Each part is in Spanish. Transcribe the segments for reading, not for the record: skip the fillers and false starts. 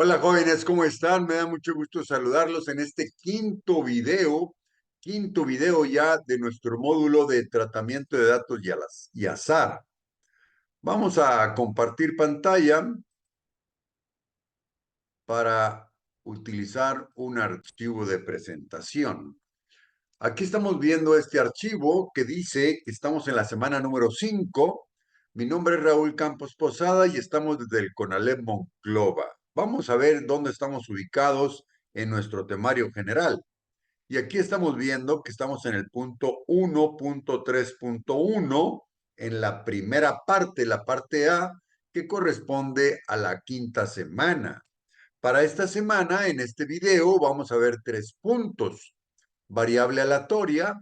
Hola jóvenes, ¿cómo están? Me da mucho gusto saludarlos en este quinto video ya de nuestro módulo de tratamiento de datos y azar. Vamos a compartir pantalla para utilizar un archivo de presentación. Aquí estamos viendo este archivo que dice que estamos en la semana número 5. Mi nombre es Raúl Campos Posada y estamos desde el CONALEP Monclova. Vamos a ver dónde estamos ubicados en nuestro temario general. Y aquí estamos viendo que estamos en el punto 1.3.1, en la primera parte, la parte A, que corresponde a la quinta semana. Para esta semana, en este video, vamos a ver 3 puntos: variable aleatoria,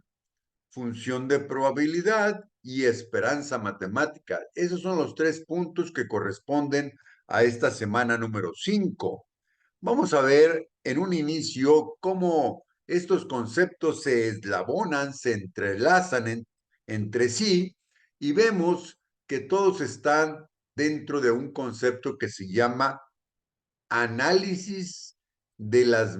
función de probabilidad y esperanza matemática. Esos son los 3 puntos que corresponden a esta semana número 5. Vamos a ver en un inicio cómo estos conceptos se eslabonan, se entrelazan entre sí, y vemos que todos están dentro de un concepto que se llama análisis de las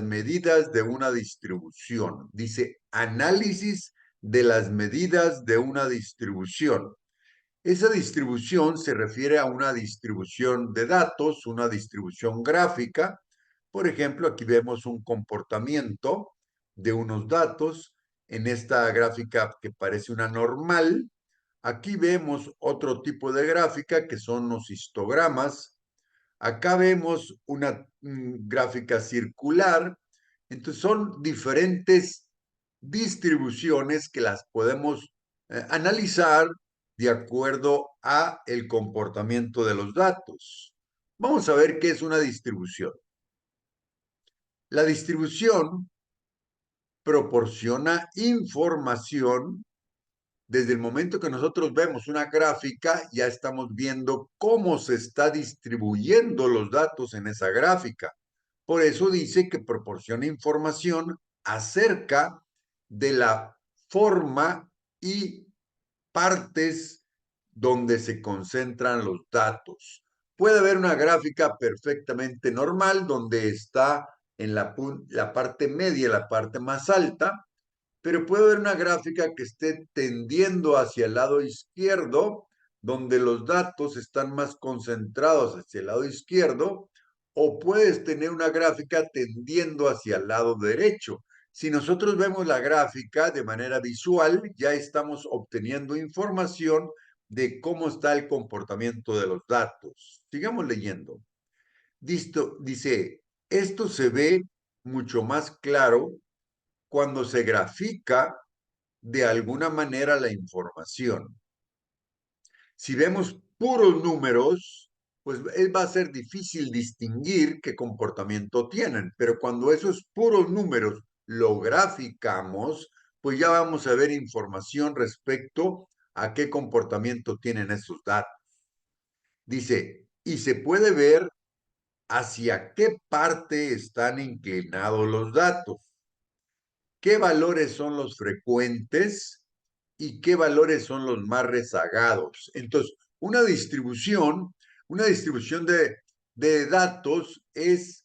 medidas de una distribución. Dice análisis de las medidas de una distribución. Esa distribución se refiere a una distribución de datos, una distribución gráfica. Por ejemplo, aquí vemos un comportamiento de unos datos en esta gráfica que parece una normal. Aquí vemos otro tipo de gráfica que son los histogramas. Acá vemos una gráfica circular. Entonces son diferentes distribuciones que las podemos analizar de acuerdo a el comportamiento de los datos. Vamos a ver qué es una distribución. La distribución proporciona información. Desde el momento que nosotros vemos una gráfica, ya estamos viendo cómo se está distribuyendo los datos en esa gráfica. Por eso dice que proporciona información acerca de la forma y partes donde se concentran los datos. Puede haber una gráfica perfectamente normal donde está en la parte media, la parte más alta, pero puede haber una gráfica que esté tendiendo hacia el lado izquierdo, donde los datos están más concentrados hacia el lado izquierdo, o puedes tener una gráfica tendiendo hacia el lado derecho. Si nosotros vemos la gráfica de manera visual, ya estamos obteniendo información de cómo está el comportamiento de los datos. Sigamos leyendo. Dice, esto se ve mucho más claro cuando se grafica de alguna manera la información. Si vemos puros números, pues va a ser difícil distinguir qué comportamiento tienen, pero cuando esos puros números lo graficamos, pues ya vamos a ver información respecto a qué comportamiento tienen esos datos. Dice, y se puede ver hacia qué parte están inclinados los datos, qué valores son los frecuentes y qué valores son los más rezagados. Entonces, una distribución de datos es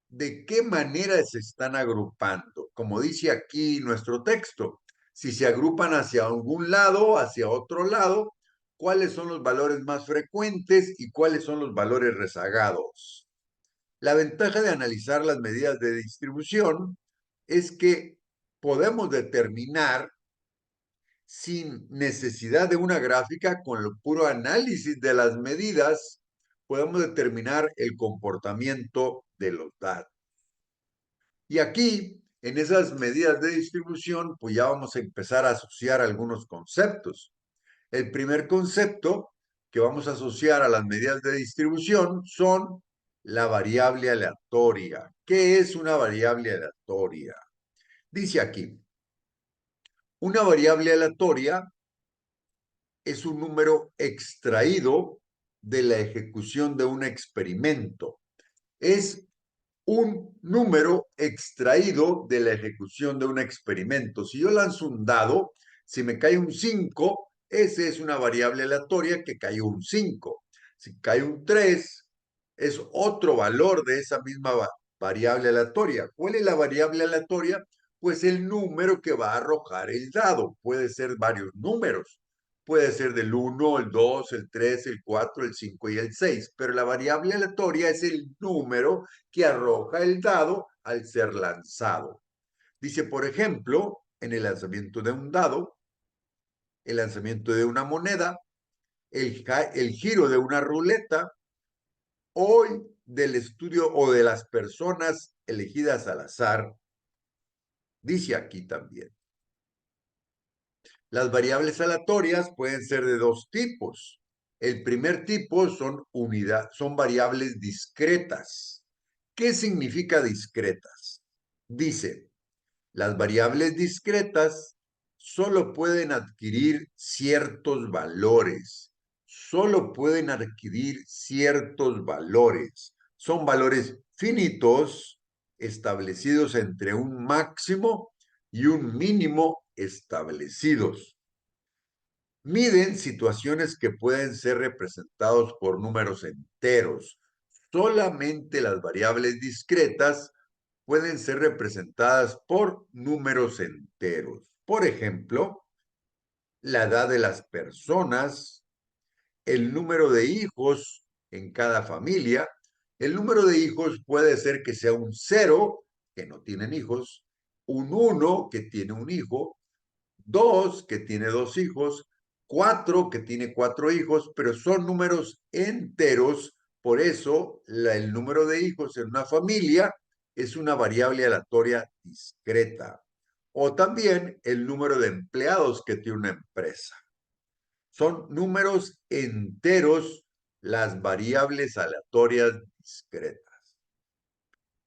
de qué manera se están agrupando. Como dice aquí nuestro texto, si se agrupan hacia algún lado, hacia otro lado, cuáles son los valores más frecuentes y cuáles son los valores rezagados. La ventaja de analizar las medidas de distribución es que podemos determinar sin necesidad de una gráfica, con el puro análisis de las medidas, podemos determinar el comportamiento de los datos. Y aquí, en esas medidas de distribución, pues ya vamos a empezar a asociar algunos conceptos. El primer concepto que vamos a asociar a las medidas de distribución son la variable aleatoria. ¿Qué es una variable aleatoria? Dice aquí, una variable aleatoria es un número extraído de la ejecución de un experimento. Es un número extraído de la ejecución de un experimento. Si yo lanzo un dado, si me cae un 5, esa es una variable aleatoria que cayó un 5. Si cae un 3, es otro valor de esa misma variable aleatoria. ¿Cuál es la variable aleatoria? Pues el número que va a arrojar el dado. Puede ser varios números. Puede ser del 1, el 2, el 3, el 4, el 5 y el 6. Pero la variable aleatoria es el número que arroja el dado al ser lanzado. Dice, por ejemplo, en el lanzamiento de un dado, el lanzamiento de una moneda, el giro de una ruleta, hoy del estudio o de las personas elegidas al azar, dice aquí también. Las variables aleatorias pueden ser de dos tipos. El primer tipo son variables discretas. ¿Qué significa discretas? Dice, las variables discretas solo pueden adquirir ciertos valores. Solo pueden adquirir ciertos valores. Son valores finitos establecidos entre un máximo y un mínimo establecidos. Miden situaciones que pueden ser representados por números enteros. Solamente las variables discretas pueden ser representadas por números enteros. Por ejemplo, la edad de las personas, el número de hijos en cada familia. El número de hijos puede ser que sea un 0, que no tienen hijos, un 1, que tiene un hijo, 2, que tiene 2 hijos, 4, que tiene 4 hijos, pero son números enteros. Por eso, el número de hijos en una familia es una variable aleatoria discreta. O también el número de empleados que tiene una empresa. Son números enteros las variables aleatorias discretas.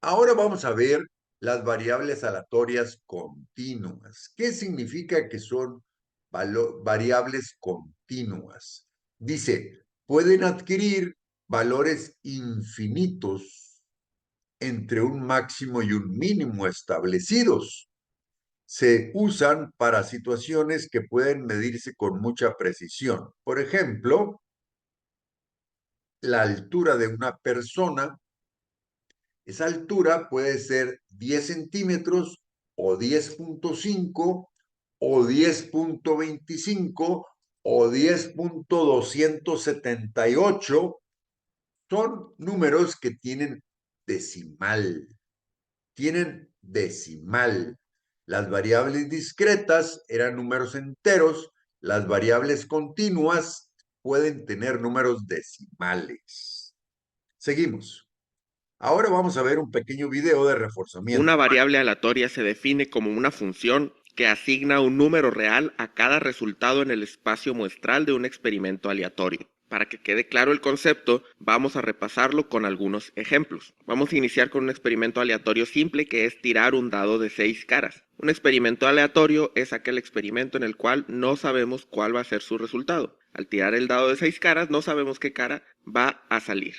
Ahora vamos a ver las variables aleatorias continuas. ¿Qué significa que son variables continuas? Dice, pueden adquirir valores infinitos entre un máximo y un mínimo establecidos. Se usan para situaciones que pueden medirse con mucha precisión. Por ejemplo, la altura de una persona. Esa altura puede ser 10 centímetros o 10.5 o 10.25 o 10.278. Son números que tienen decimal. Tienen decimal. Las variables discretas eran números enteros. Las variables continuas pueden tener números decimales. Seguimos. Ahora vamos a ver un pequeño video de reforzamiento. Una variable aleatoria se define como una función que asigna un número real a cada resultado en el espacio muestral de un experimento aleatorio. Para que quede claro el concepto, vamos a repasarlo con algunos ejemplos. Vamos a iniciar con un experimento aleatorio simple que es tirar un dado de 6 caras. Un experimento aleatorio es aquel experimento en el cual no sabemos cuál va a ser su resultado. Al tirar el dado de 6 caras, no sabemos qué cara va a salir.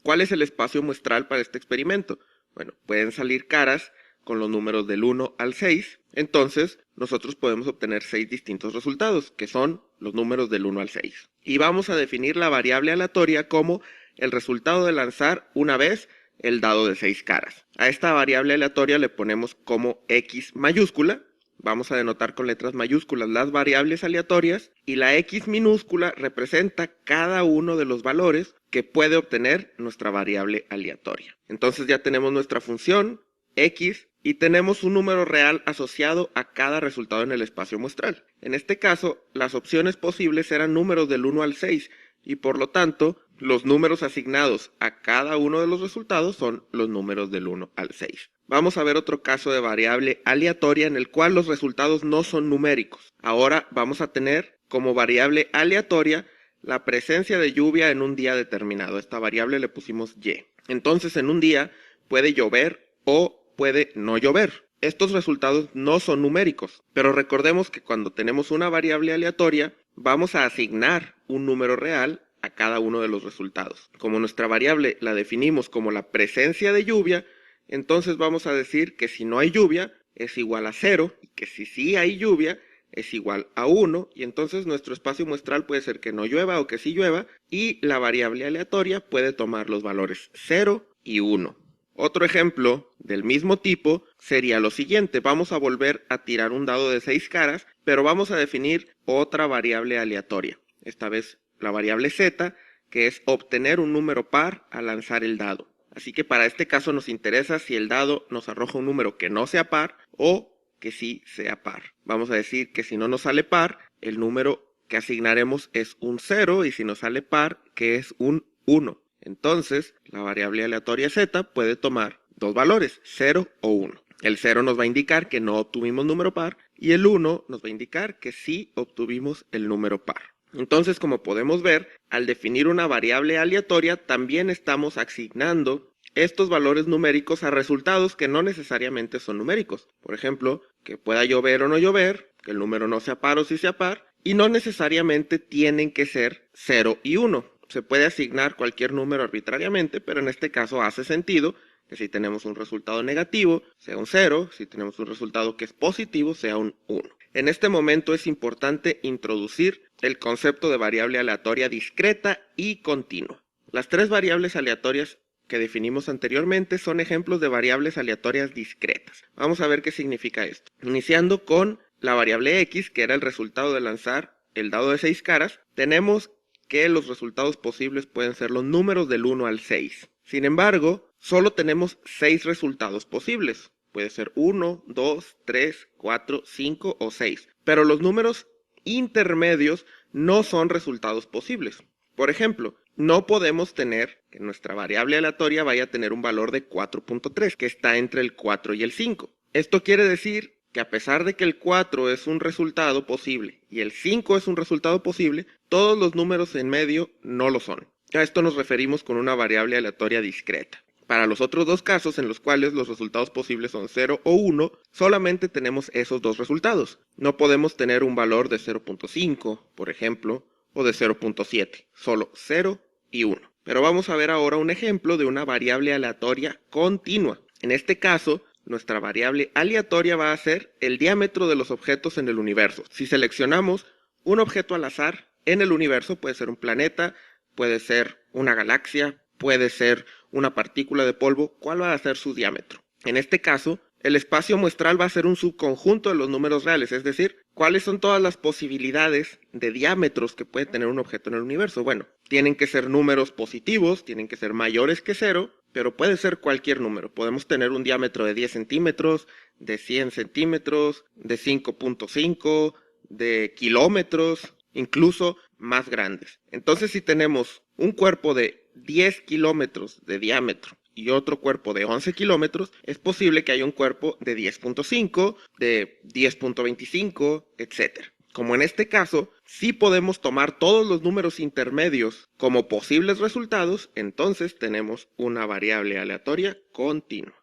¿Cuál es el espacio muestral para este experimento? Bueno, pueden salir caras con los números del 1 al 6, entonces nosotros podemos obtener 6 distintos resultados, que son los números del 1 al 6. Y vamos a definir la variable aleatoria como el resultado de lanzar una vez el dado de 6 caras. A esta variable aleatoria le ponemos como X mayúscula. Vamos a denotar con letras mayúsculas las variables aleatorias y la X minúscula representa cada uno de los valores que puede obtener nuestra variable aleatoria. Entonces ya tenemos nuestra función X y tenemos un número real asociado a cada resultado en el espacio muestral. En este caso, las opciones posibles eran números del 1 al 6 y por lo tanto, los números asignados a cada uno de los resultados son los números del 1 al 6. Vamos a ver otro caso de variable aleatoria en el cual los resultados no son numéricos. Ahora vamos a tener como variable aleatoria la presencia de lluvia en un día determinado. Esta variable le pusimos Y. Entonces en un día puede llover o puede no llover. Estos resultados no son numéricos, pero recordemos que cuando tenemos una variable aleatoria, vamos a asignar un número real a cada uno de los resultados. Como nuestra variable la definimos como la presencia de lluvia, entonces vamos a decir que si no hay lluvia es igual a 0 y que si sí hay lluvia es igual a 1 y entonces nuestro espacio muestral puede ser que no llueva o que sí llueva y la variable aleatoria puede tomar los valores 0 y 1. Otro ejemplo del mismo tipo sería lo siguiente. Vamos a volver a tirar un dado de 6 caras, pero vamos a definir otra variable aleatoria. Esta vez la variable z, que es obtener un número par al lanzar el dado. Así que para este caso nos interesa si el dado nos arroja un número que no sea par o que sí sea par. Vamos a decir que si no nos sale par, el número que asignaremos es un 0 y si nos sale par, que es un 1. Entonces, la variable aleatoria z puede tomar dos valores, 0 o 1. El 0 nos va a indicar que no obtuvimos número par y el 1 nos va a indicar que sí obtuvimos el número par. Entonces, como podemos ver, al definir una variable aleatoria, también estamos asignando estos valores numéricos a resultados que no necesariamente son numéricos. Por ejemplo, que pueda llover o no llover, que el número no sea par o sí sea par, y no necesariamente tienen que ser 0 y 1. Se puede asignar cualquier número arbitrariamente, pero en este caso hace sentido que si tenemos un resultado negativo, sea un 0, si tenemos un resultado que es positivo, sea un 1. En este momento es importante introducir el concepto de variable aleatoria discreta y continua. Las tres variables aleatorias que definimos anteriormente son ejemplos de variables aleatorias discretas. Vamos a ver qué significa esto. Iniciando con la variable x, que era el resultado de lanzar el dado de 6 caras, tenemos que los resultados posibles pueden ser los números del 1 al 6. Sin embargo, solo tenemos 6 resultados posibles. Puede ser 1, 2, 3, 4, 5 o 6. Pero los números intermedios no son resultados posibles. Por ejemplo, no podemos tener que nuestra variable aleatoria vaya a tener un valor de 4.3, que está entre el 4 y el 5. Esto quiere decir que a pesar de que el 4 es un resultado posible y el 5 es un resultado posible, todos los números en medio no lo son. A esto nos referimos con una variable aleatoria discreta. Para los otros dos casos en los cuales los resultados posibles son 0 o 1, solamente tenemos esos dos resultados. No podemos tener un valor de 0.5, por ejemplo, o de 0.7, solo 0 y 1. Pero vamos a ver ahora un ejemplo de una variable aleatoria continua. En este caso, nuestra variable aleatoria va a ser el diámetro de los objetos en el universo. Si seleccionamos un objeto al azar en el universo, puede ser un planeta, puede ser una galaxia, puede ser una partícula de polvo, ¿cuál va a ser su diámetro? En este caso, el espacio muestral va a ser un subconjunto de los números reales, es decir, ¿cuáles son todas las posibilidades de diámetros que puede tener un objeto en el universo? Bueno, tienen que ser números positivos, tienen que ser mayores que 0, pero puede ser cualquier número. Podemos tener un diámetro de 10 centímetros, de 100 centímetros, de 5.5, de kilómetros, incluso más grandes. Entonces, si tenemos un cuerpo de 10 kilómetros de diámetro y otro cuerpo de 11 kilómetros, es posible que haya un cuerpo de 10.5, de 10.25, etc. Como en este caso, si podemos tomar todos los números intermedios como posibles resultados, entonces tenemos una variable aleatoria continua.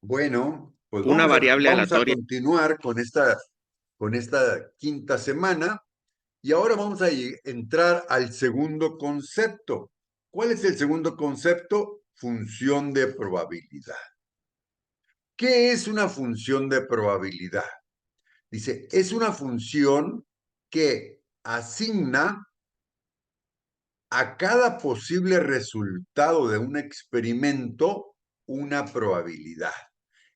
Bueno, pues Una variable vamos a aleatoria. continuar con esta quinta semana y ahora vamos a entrar al segundo concepto. ¿Cuál es el segundo concepto? Función de probabilidad. ¿Qué es una función de probabilidad? Dice, es una función que asigna a cada posible resultado de un experimento una probabilidad.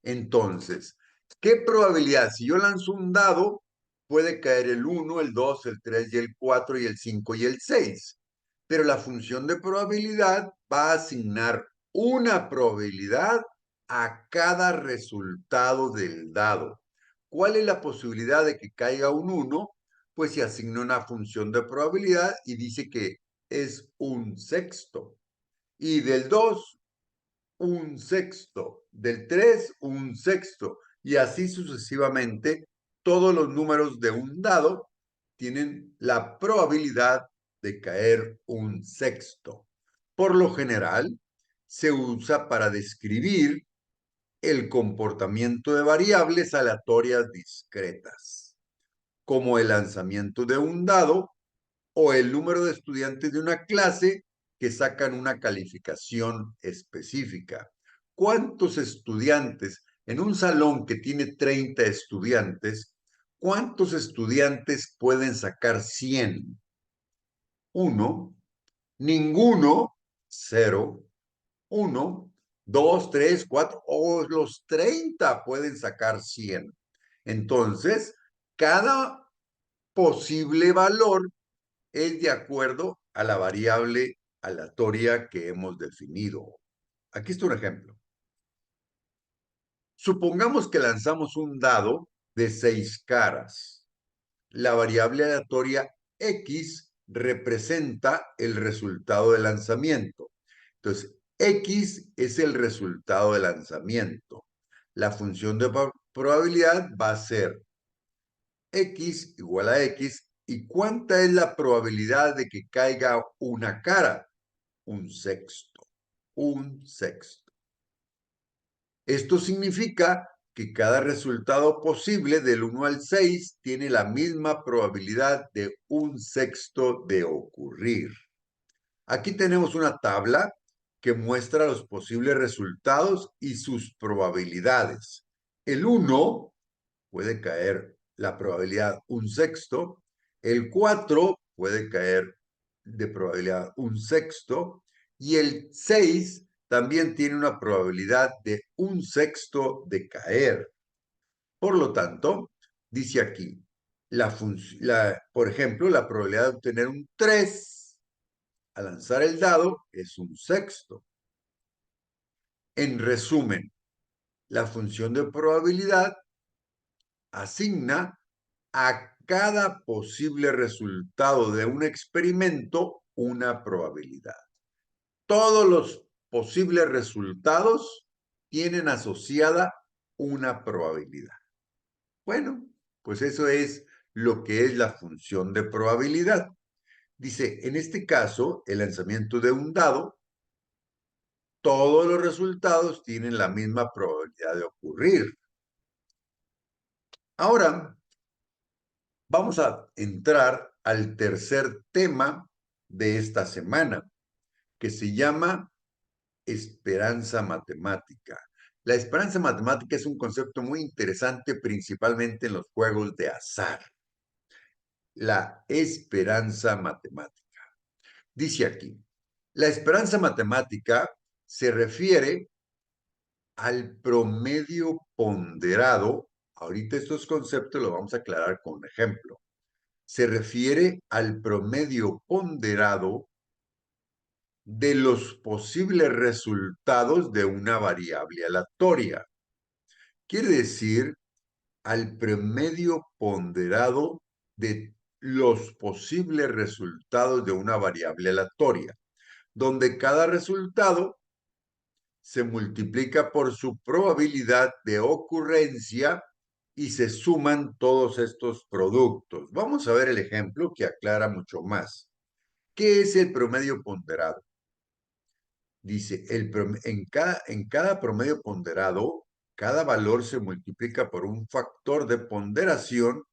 Entonces, ¿qué probabilidad? Si yo lanzo un dado, puede caer el 1, el 2, el 3 y el 4 y el 5 y el 6. Pero la función de probabilidad va a asignar una probabilidad a cada resultado del dado. ¿Cuál es la posibilidad de que caiga un 1? Pues se asigna una función de probabilidad y dice que es un sexto. Y del 2 un sexto. Del 3 un sexto. Y así sucesivamente, todos los números de un dado tienen la probabilidad de caer un sexto. Por lo general, se usa para describir el comportamiento de variables aleatorias discretas, como el lanzamiento de un dado o el número de estudiantes de una clase que sacan una calificación específica. ¿Cuántos estudiantes en un salón que tiene 30 estudiantes? ¿Cuántos estudiantes pueden sacar 100? 1, ninguno, 0, 1, 2, 3, 4, o los 30 pueden sacar 100. Entonces, cada posible valor es de acuerdo a la variable aleatoria que hemos definido. Aquí está un ejemplo. Supongamos que lanzamos un dado de 6 caras. La variable aleatoria X representa el resultado del lanzamiento. Entonces, X es el resultado del lanzamiento. La función de probabilidad va a ser X igual a X. ¿Y cuánta es la probabilidad de que caiga una cara? Un sexto. Un sexto. Esto significa que cada resultado posible del 1 al 6 tiene la misma probabilidad de un sexto de ocurrir. Aquí tenemos una tabla que muestra los posibles resultados y sus probabilidades. El 1 puede caer la probabilidad un sexto, el 4 puede caer de probabilidad un sexto y el 6 también tiene una probabilidad de un sexto de caer. Por lo tanto, dice aquí, por ejemplo, la probabilidad de obtener un 3 al lanzar el dado es un sexto. En resumen, la función de probabilidad asigna a cada posible resultado de un experimento una probabilidad. Todos los posibles resultados tienen asociada una probabilidad. Bueno, pues eso es lo que es la función de probabilidad. Dice, en este caso, el lanzamiento de un dado, todos los resultados tienen la misma probabilidad de ocurrir. Ahora, vamos a entrar al tercer tema de esta semana, que se llama esperanza matemática. La esperanza matemática es un concepto muy interesante, principalmente en los juegos de azar. La esperanza matemática. Dice aquí, la esperanza matemática se refiere al promedio ponderado. Ahorita estos conceptos los vamos a aclarar con un ejemplo. Se refiere al promedio ponderado de los posibles resultados de una variable aleatoria. Quiere decir al promedio ponderado de los posibles resultados de una variable aleatoria, donde cada resultado se multiplica por su probabilidad de ocurrencia y se suman todos estos productos. Vamos a ver el ejemplo que aclara mucho más. ¿Qué es el promedio ponderado? Dice, en cada promedio ponderado, cada valor se multiplica por un factor de ponderación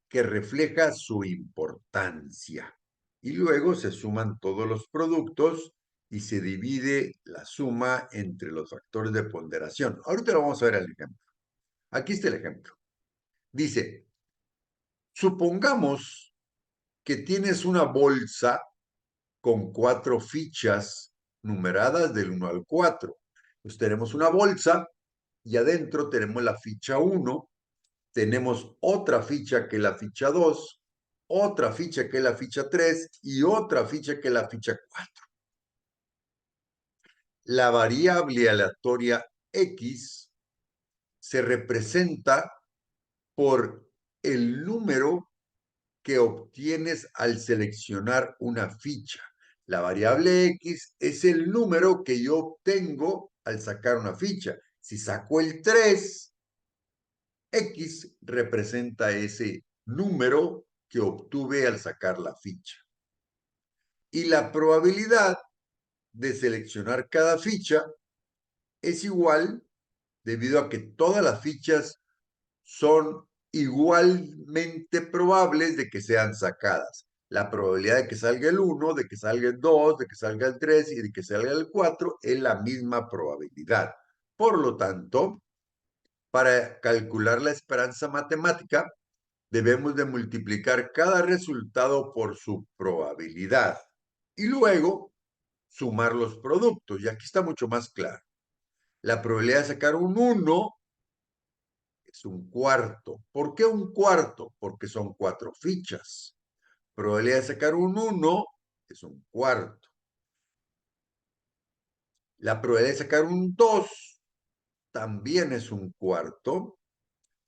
que refleja su importancia. Y luego se suman todos los productos y se divide la suma entre los factores de ponderación. Ahorita lo vamos a ver el ejemplo. Aquí está el ejemplo. Dice, supongamos que tienes una bolsa con 4 fichas numeradas del 1 al 4. Pues tenemos una bolsa y adentro tenemos la ficha 1, tenemos otra ficha que es la ficha 2, otra ficha que es la ficha 3 y otra ficha que es la ficha 4. La variable aleatoria X se representa por el número que obtienes al seleccionar una ficha. La variable X es el número que yo obtengo al sacar una ficha. Si saco el 3, X representa ese número que obtuve al sacar la ficha. Y la probabilidad de seleccionar cada ficha es igual debido a que todas las fichas son igualmente probables de que sean sacadas. La probabilidad de que salga el 1, de que salga el 2, de que salga el 3 y de que salga el 4 es la misma probabilidad. Por lo tanto, para calcular la esperanza matemática, debemos de multiplicar cada resultado por su probabilidad y luego sumar los productos. Y aquí está mucho más claro. La probabilidad de sacar un 1 es un cuarto. ¿Por qué un cuarto? Porque son 4 fichas. Probabilidad de sacar un 1 es un cuarto. La probabilidad de sacar un 2 también es un cuarto.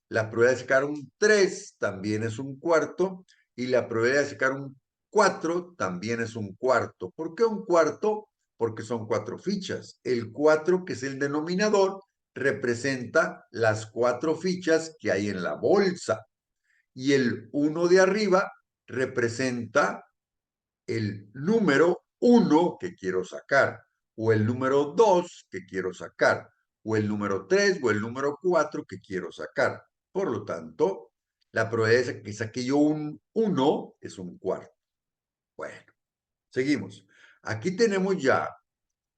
La probabilidad de sacar un 3 también es un cuarto. Y la probabilidad de sacar un 4 también es un cuarto. ¿Por qué un cuarto? Porque son 4 fichas. El 4, que es el denominador, representa las 4 fichas que hay en la bolsa. Y el 1 de arriba representa el número 1 que quiero sacar, o el número 2 que quiero sacar, o el número 3 o el número 4 que quiero sacar. Por lo tanto, la probabilidad de que saque yo un 1 es un cuarto. Bueno, seguimos. Aquí tenemos ya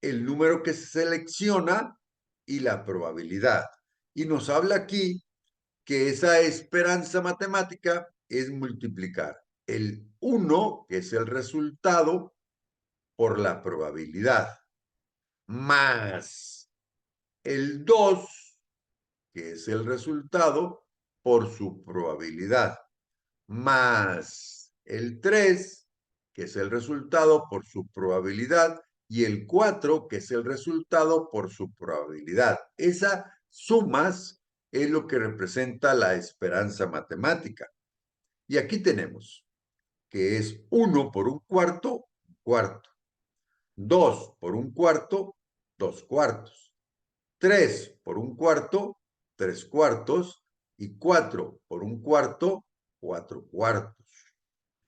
el número que se selecciona y la probabilidad. Y nos habla aquí que esa esperanza matemática es multiplicar el 1, que es el resultado, por la probabilidad, más el 2, que es el resultado, por su probabilidad, más el 3, que es el resultado por su probabilidad, y el 4, que es el resultado por su probabilidad. Esas sumas es lo que representa la esperanza matemática. Y aquí tenemos que es 1 por un cuarto. 2 por un cuarto, 2 cuartos. 3 por un cuarto, 3 cuartos. Y 4 por un cuarto, 4 cuartos.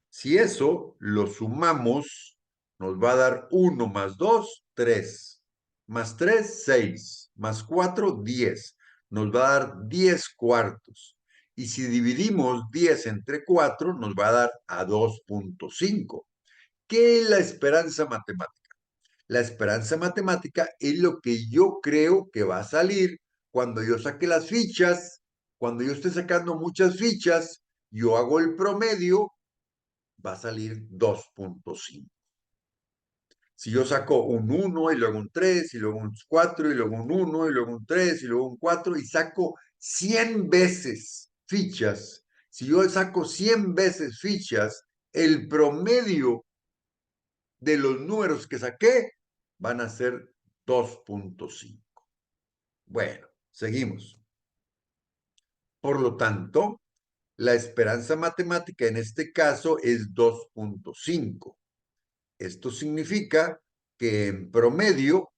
Si eso lo sumamos, nos va a dar 1 más 2, 3. Más 3, 6. Más 4, 10. Nos va a dar 10 cuartos. Y si dividimos 10 entre 4, nos va a dar a 2.5. ¿Qué es la esperanza matemática? La esperanza matemática es lo que yo creo que va a salir cuando yo saque las fichas. Cuando yo esté sacando muchas fichas, yo hago el promedio, va a salir 2.5. Si yo saco un 1 y luego un 3 y luego un 4 y luego un 1 y luego un 3 y luego un 4 y saco 100 veces fichas, si yo saco 100 veces fichas, el promedio de los números que saqué van a ser 2.5. Bueno, seguimos. Por lo tanto, la esperanza matemática en este caso es 2.5. Esto significa que en promedio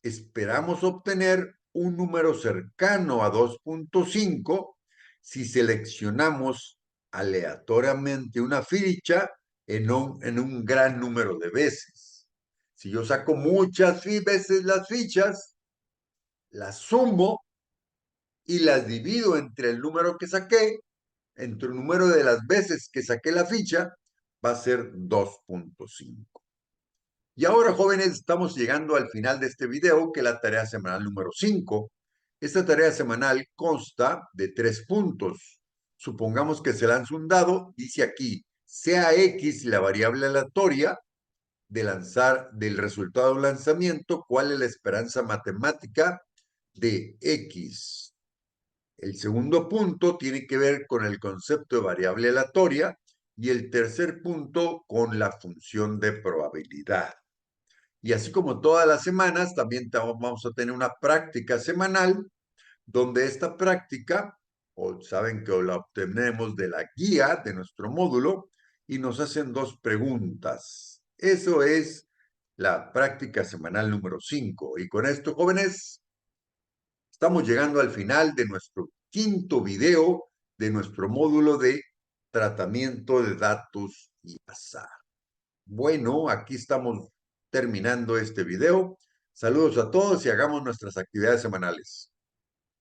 esperamos obtener un número cercano a 2.5 si seleccionamos aleatoriamente una ficha en un gran número de veces. Si yo saco muchas veces las fichas, las sumo y las divido entre el número que saqué, entre el número de las veces que saqué la ficha, va a ser 2.5. Y ahora, jóvenes, estamos llegando al final de este video, que es la tarea semanal número 5. Esta tarea semanal consta de 3 puntos. Supongamos que se lanza un dado, dice aquí, sea X la variable aleatoria del resultado de un lanzamiento, ¿cuál es la esperanza matemática de X? El segundo punto tiene que ver con el concepto de variable aleatoria y el tercer punto con la función de probabilidad. Y así como todas las semanas, también vamos a tener una práctica semanal, donde esta práctica, o saben que la obtenemos de la guía de nuestro módulo, y nos hacen 2 preguntas. Eso es la práctica semanal número 5. Y con esto, jóvenes, estamos llegando al final de nuestro quinto video de nuestro módulo de tratamiento de datos y azar. Bueno, aquí estamos terminando este video. Saludos a todos y hagamos nuestras actividades semanales.